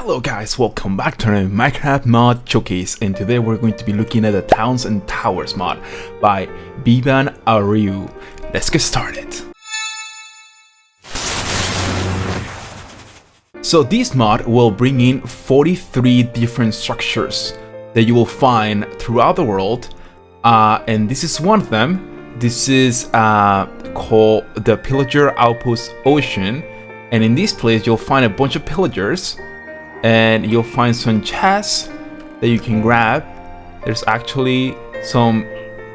Hello guys, welcome back to another Minecraft mod showcase, and today we're going to be looking at the Towns and Towers mod by Biban Ariu. Let's get started. So this mod will bring in 43 different structures that you will find throughout the world, and this is one of them. This is called the Pillager Outposts Ocean, and in this place you'll find a bunch of pillagers. And you'll find some chests that you can grab. There's actually some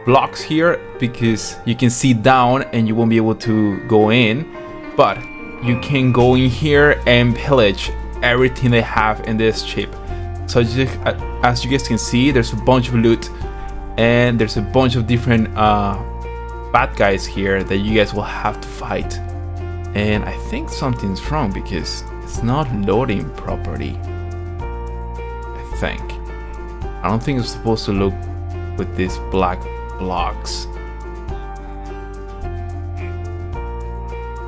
blocks here because you can see down and you won't be able to go in, but you can go in here and pillage everything they have in this ship. So as you guys can see, there's a bunch of loot and there's a bunch of different bad guys here that you guys will have to fight. And I think something's wrong because it's not loading properly. I don't think it's supposed to look with these black blocks.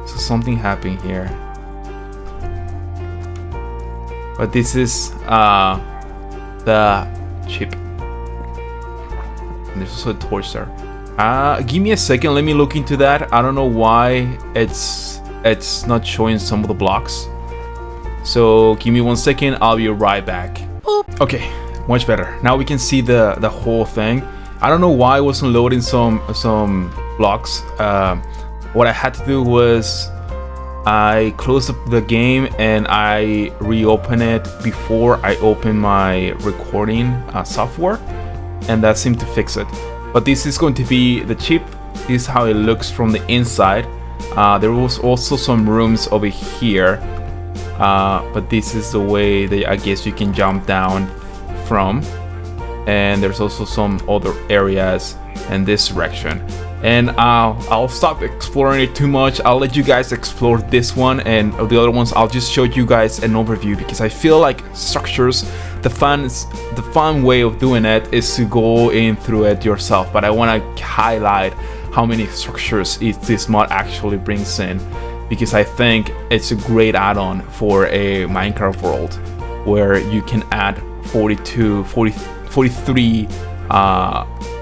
So something happened here. But this is the chip. And there's also a torch there. Give me a second, let me look into that. I don't know why it's not showing some of the blocks. So give me 1 second, I'll be right back. Boop. Okay, much better. Now we can see the whole thing. I don't know why I wasn't loading some blocks. What I had to do was I closed up the game and I reopened it before I opened my recording software, and that seemed to fix it. But this is going to be the chip. This is how it looks from the inside. There was also some rooms over here. But this is the way that I guess you can jump down from, and there's also some other areas in this direction. And I'll stop exploring it too much. I'll let you guys explore this one, and the other ones I'll just show you guys an overview, because I feel like structures, the fun way of doing it is to go in through it yourself. But I want to highlight how many structures this mod actually brings in, because I think it's a great add-on for a Minecraft world where you can add 43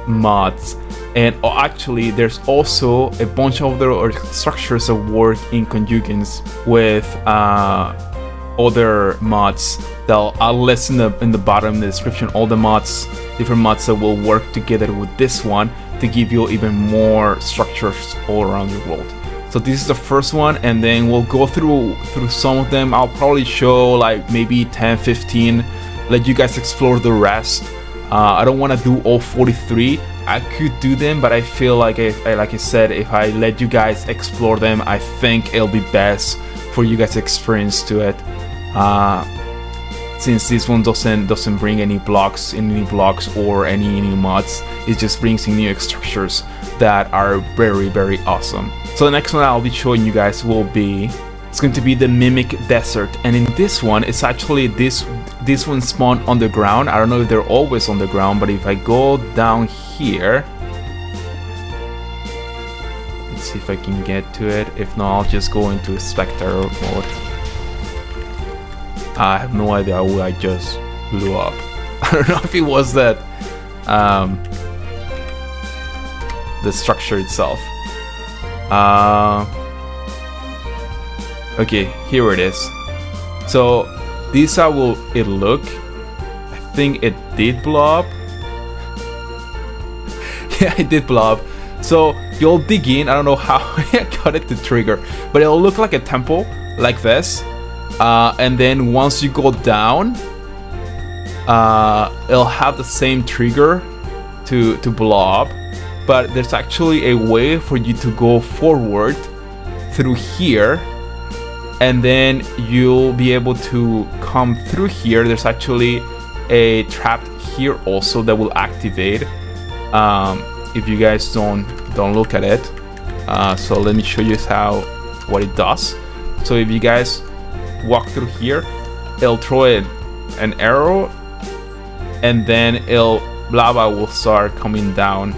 mods. And actually there's also a bunch of other structures that work in conjugance with other mods that I'll list in the bottom of the description. All the mods, different mods that will work together with this one to give you even more structures all around your world. So this is the first one, and then we'll go through some of them. I'll probably show like maybe 10, 15, let you guys explore the rest. I don't want to do all 43. I could do them, but I feel like I said, if I let you guys explore them, I think it'll be best for you guys' experience to it. Since this one doesn't bring any blocks or any new mods, it just brings in new structures that are very, very awesome. So the next one I'll be showing you guys it's going to be the Mimic Desert, and in this one it's actually this one spawned on the ground. I don't know if they're always on the ground, but if I go down here, let's see if I can get to it. If not, I'll just go into spectator mode. I have no idea who I just blew up. I don't know if it was that the structure itself. Okay, here it is. So this how will it look. I think it did blow up. Yeah, it did blow up. So you'll dig in. I don't know how I got it to trigger, but it'll look like a temple like this. And then once you go down, it'll have the same trigger to blow up. But there's actually a way for you to go forward through here, and then you'll be able to come through here. There's actually a trap here also that will activate if you guys don't look at it. So let me show you what it does. So if you guys walk through here, it'll throw an arrow, and then lava will start coming down,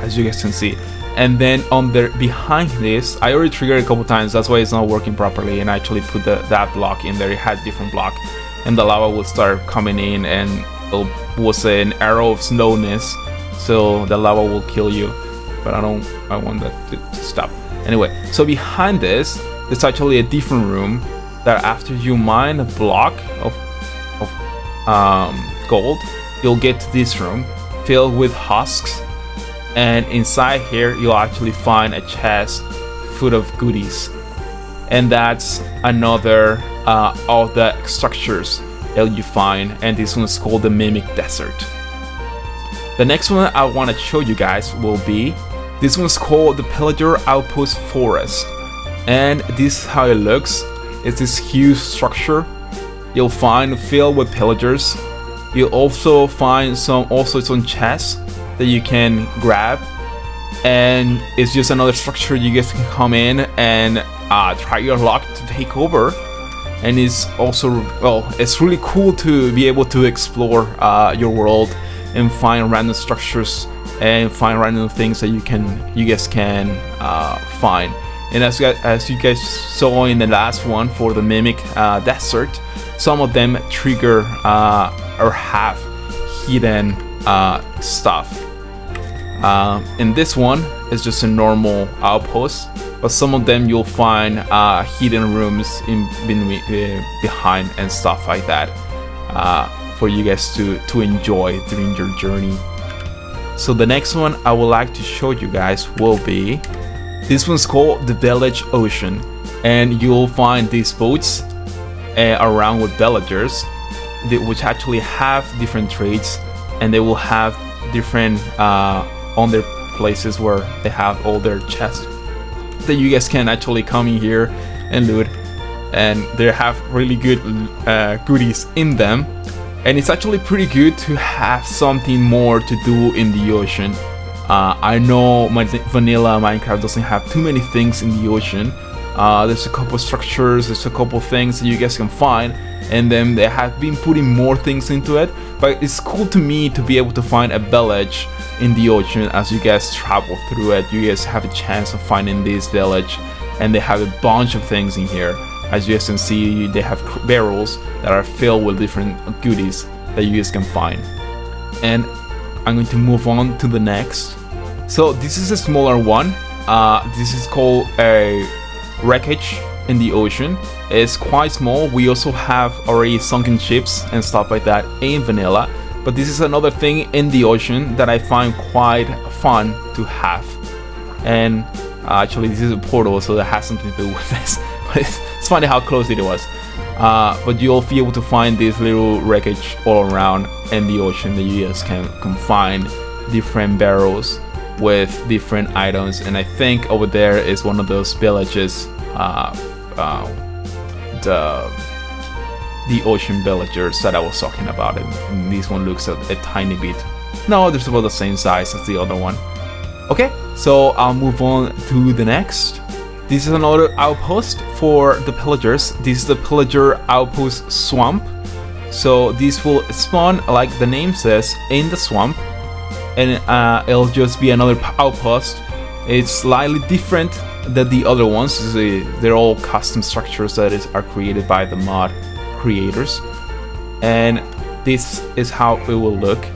as you guys can see. And then on the behind this, I already triggered a couple times, that's why it's not working properly, and I actually put that block in there. It had different block, and the lava will start coming in, and it was an arrow of slowness, so the lava will kill you. But I want that to stop. Anyway, so behind this, there's actually a different room that after you mine a block of gold, you'll get to this room filled with husks, and inside here you'll actually find a chest full of goodies, and that's another of the structures that you find, and this one's called the Mimic Desert. The next one I want to show you guys will be, this one's called the Pillager Outpost Forest, and this is how it looks. It's this huge structure you'll find filled with pillagers. You'll also find some chests that you can grab, and it's just another structure you guys can come in and try your luck to take over. And it's also, well, it's really cool to be able to explore your world and find random structures and find random things that you guys can find. And as you guys saw in the last one for the Mimic Desert, some of them trigger or have hidden stuff. And this one is just a normal outpost, but some of them you'll find hidden rooms behind and stuff like that for you guys to enjoy during your journey. So the next one I would like to show you guys will be, this one's called the Village Ocean, and you'll find these boats around with villagers, which actually have different traits, and they will have different on their places where they have all their chests that you guys can actually come in here and loot, and they have really good goodies in them. And it's actually pretty good to have something more to do in the ocean. I know my vanilla Minecraft doesn't have too many things in the ocean. There's a couple structures, there's a couple things that you guys can find, and then they have been putting more things into it. But it's cool to me to be able to find a village in the ocean. As you guys travel through it, you guys have a chance of finding this village, and they have a bunch of things in here. As you guys can see, they have barrels that are filled with different goodies that you guys can find. And I'm going to move on to the next. So this is a smaller one. This is called a wreckage in the ocean. It's quite small. We also have already sunken ships and stuff like that in vanilla, but this is another thing in the ocean that I find quite fun to have. And actually this is a portal, so that has something to do with this. It's funny how close it was. But you'll be able to find this little wreckage all around in the ocean that you guys can find different barrels with different items. And I think over there is one of those villages, the ocean villagers that I was talking about, and this one looks a tiny bit, no, they're about the same size as the other one. Okay, so I'll move on to the next. This is another outpost for the pillagers. This is the Pillager Outpost Swamp. So this will spawn, like the name says, in the swamp, and it'll just be another outpost. It's slightly different than the other ones. They're all custom structures that are created by the mod creators, and this is how it will look.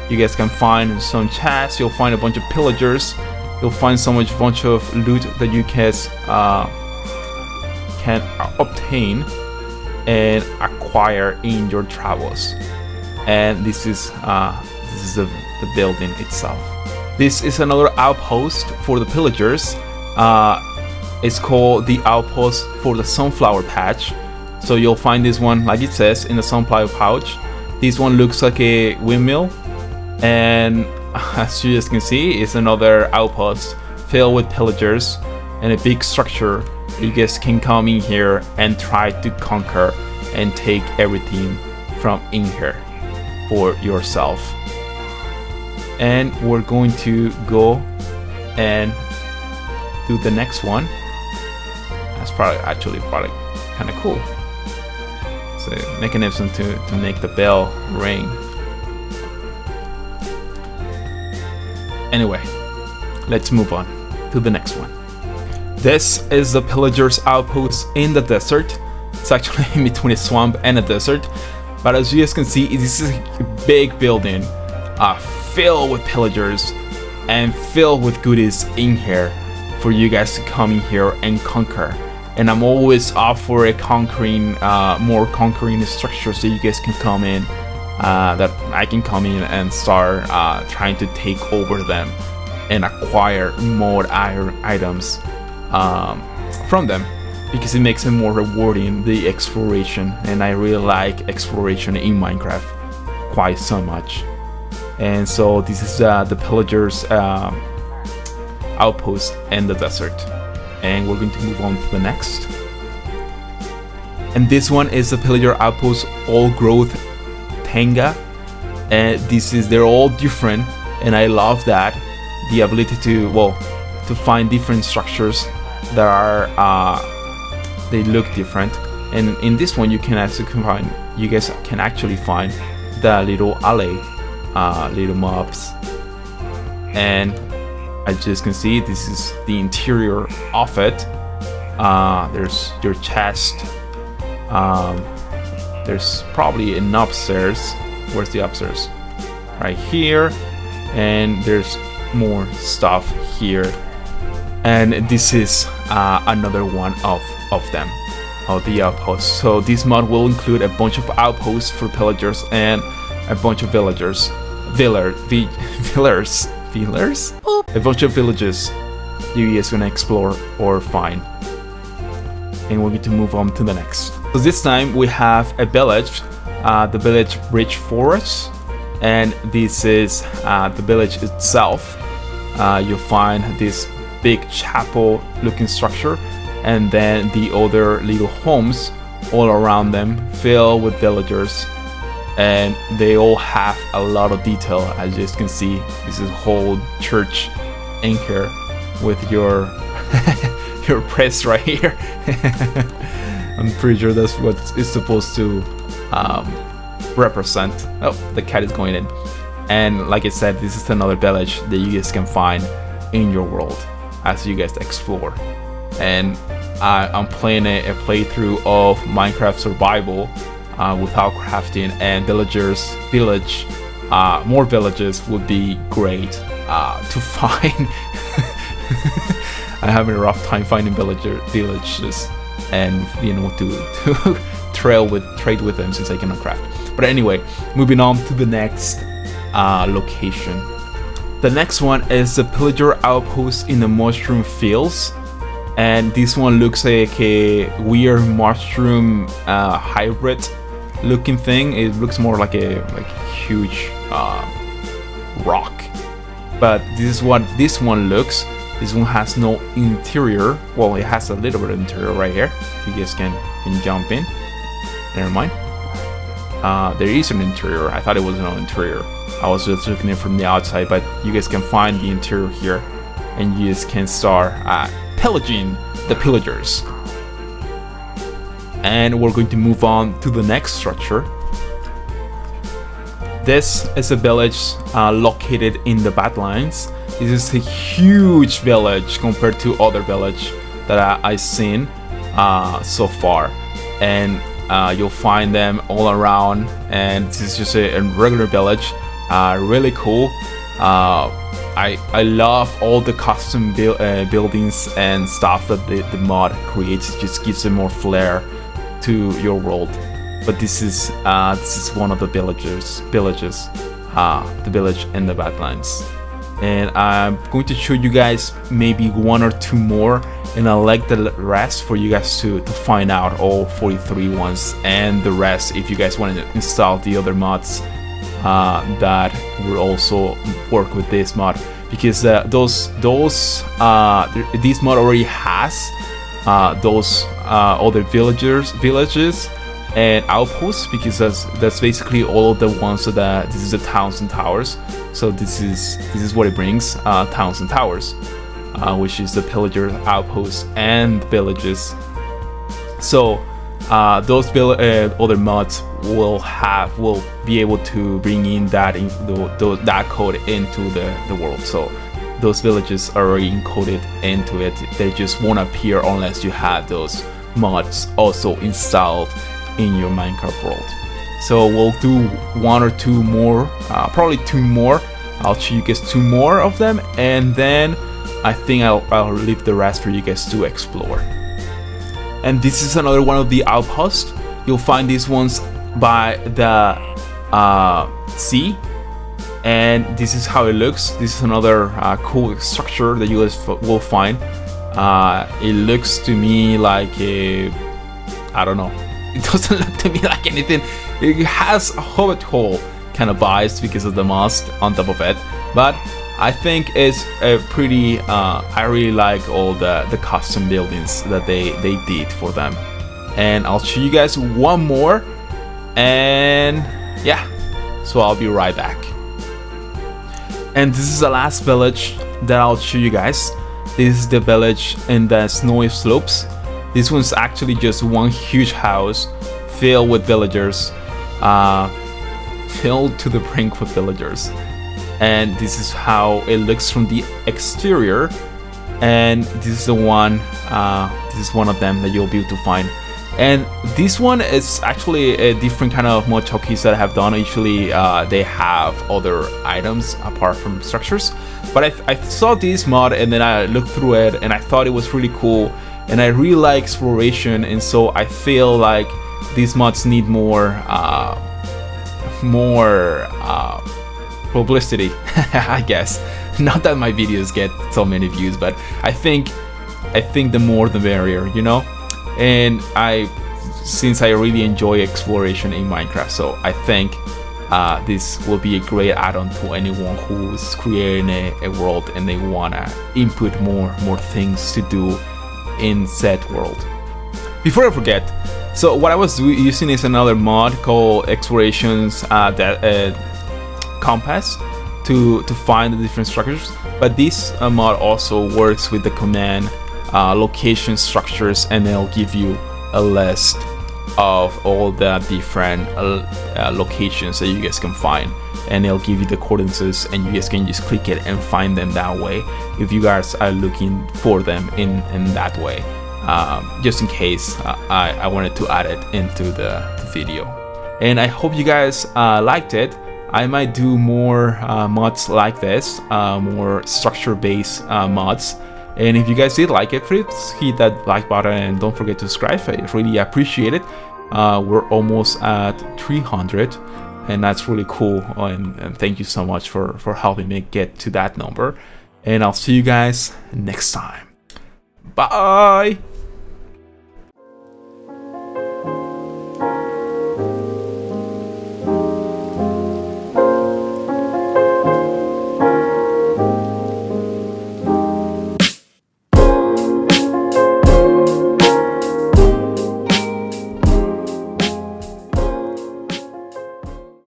You guys can find some chests, you'll find a bunch of pillagers, you'll find bunch of loot that you guys can obtain and acquire in your travels. And this is the building itself. This is another outpost for the pillagers. It's called the Outpost for the Sunflower Patch. So you'll find this one, like it says, in the sunflower pouch. This one looks like a windmill, and as you guys can see, it's another outpost filled with pillagers and a big structure. You guys can come in here and try to conquer and take everything from in here for yourself. And we're going to go and do the next one. That's probably kind of cool. It's a mechanism to make the bell ring. Anyway, let's move on. to the next one. This is the Pillagers Outpost in the desert. It's actually in between a swamp and a desert. But as you guys can see, this is a big building filled with pillagers and filled with goodies in here for you guys to come in here and conquer. And I'm always up for a more conquering structures that you guys can come in, that I can come in and start trying to take over them and acquire more iron items from them, because it makes it more rewarding, the exploration. And I really like exploration in Minecraft quite so much. And so this is the Pillagers Outpost in the desert. And we're going to move on to the next. And this one is the Pillager Outpost All Growth Taiga. And they're all different, and I love that. The ability to find different structures that are they look different. And in this one you guys can actually find the little alley, little mobs. And as you can see, this is the interior of it. There's your chest. There's probably an upstairs. Where's the upstairs? Right here. And there's more stuff here. And this is another one of them, of the outposts. So this mod will include a bunch of outposts for pillagers and a bunch of villagers. A bunch of villages you guys gonna explore or find. And we're going to move on to the next. So this time we have a village, the village Rich Forest, and this is the village itself. You'll find this big chapel looking structure, and then the other little homes all around them filled with villagers. And they all have a lot of detail. As you can see, this is a whole church in here with your your press right here. I'm pretty sure that's what it's supposed to represent. Oh, the cat is going in. And like I said, this is another village that you guys can find in your world as you guys explore. And I'm playing a playthrough of Minecraft Survival without crafting, and more villages would be great to find. I'm having a rough time finding villages and being able to trade with them, since I cannot craft. But anyway, moving on to the next location. The next one is the Pillager Outpost in the Mushroom Fields. And this one looks like a weird mushroom hybrid looking thing. It looks more like a huge rock. But this is what this one looks. This one has no interior. Well, it has a little bit of interior right here. You guys can jump in. Never mind. There is an interior. I thought it was no interior. I was just looking at it from the outside, but you guys can find the interior here, and you guys can start pillaging the pillagers. And we're going to move on to the next structure. This is a village located in the Badlands. This is a huge village compared to other village that I've seen so far. And you'll find them all around, and this is just a regular village. Really cool. I love all the custom buildings and stuff that the mod creates. It just gives it more flair to your world. But this is one of the villages, the village in the Badlands. And I'm going to show you guys maybe one or two more, and I'll like the rest for you guys to find out all 43 ones, and the rest if you guys want to install the other mods that will also work with this mod, because this mod already has those other villages and outposts, because that's basically all of the ones that this is the towns and towers. So this is what it brings, towns and towers, which is the pillager outposts and villages. So those other mods will be able to bring in that code into the world. So those villages are already encoded into it. They just won't appear unless you have those mods also installed in your Minecraft world. So we'll do one or two more, probably two more. I'll show you guys two more of them, and then I think I'll leave the rest for you guys to explore. And this is another one of the outposts. You'll find these ones by the sea, and this is how it looks. This is another cool structure that you guys will find. It looks to me like I don't know. It doesn't look to me like anything. It has a hobbit hole kind of vibes because of the moss on top of it, but I think it's a pretty. I really like all the custom buildings that they did for them, and I'll show you guys one more, and yeah, so I'll be right back. And this is the last village that I'll show you guys. This is the village in the snowy slopes. This one's actually just one huge house filled with villagers, filled to the brink with villagers. And this is how it looks from the exterior. And this is the one, this is one of them that you'll be able to find. And this one is actually a different kind of mod showcase that I have done. Usually they have other items apart from structures. But I saw this mod and then I looked through it and I thought it was really cool. And I really like exploration, and so I feel like these mods need more publicity, I guess. Not that my videos get so many views, but I think the more the merrier, you know. And since I really enjoy exploration in Minecraft, so I think this will be a great add-on to anyone who's creating a world and they wanna input more things to do in said world. Before I forget, so what I was using is another mod called Explorations Compass to find the different structures, but this mod also works with the command location structures, and it'll give you a list of all the different locations that you guys can find, and it'll give you the coordinates, and you guys can just click it and find them that way if you guys are looking for them in that way, just in case I wanted to add it into the video. And I hope you guys liked it. I might do more mods like this, more structure-based mods. And if you guys did like it, please hit that like button and don't forget to subscribe. I really appreciate it. We're almost at 300, and that's really cool. And thank you so much for helping me get to that number. And I'll see you guys next time. Bye!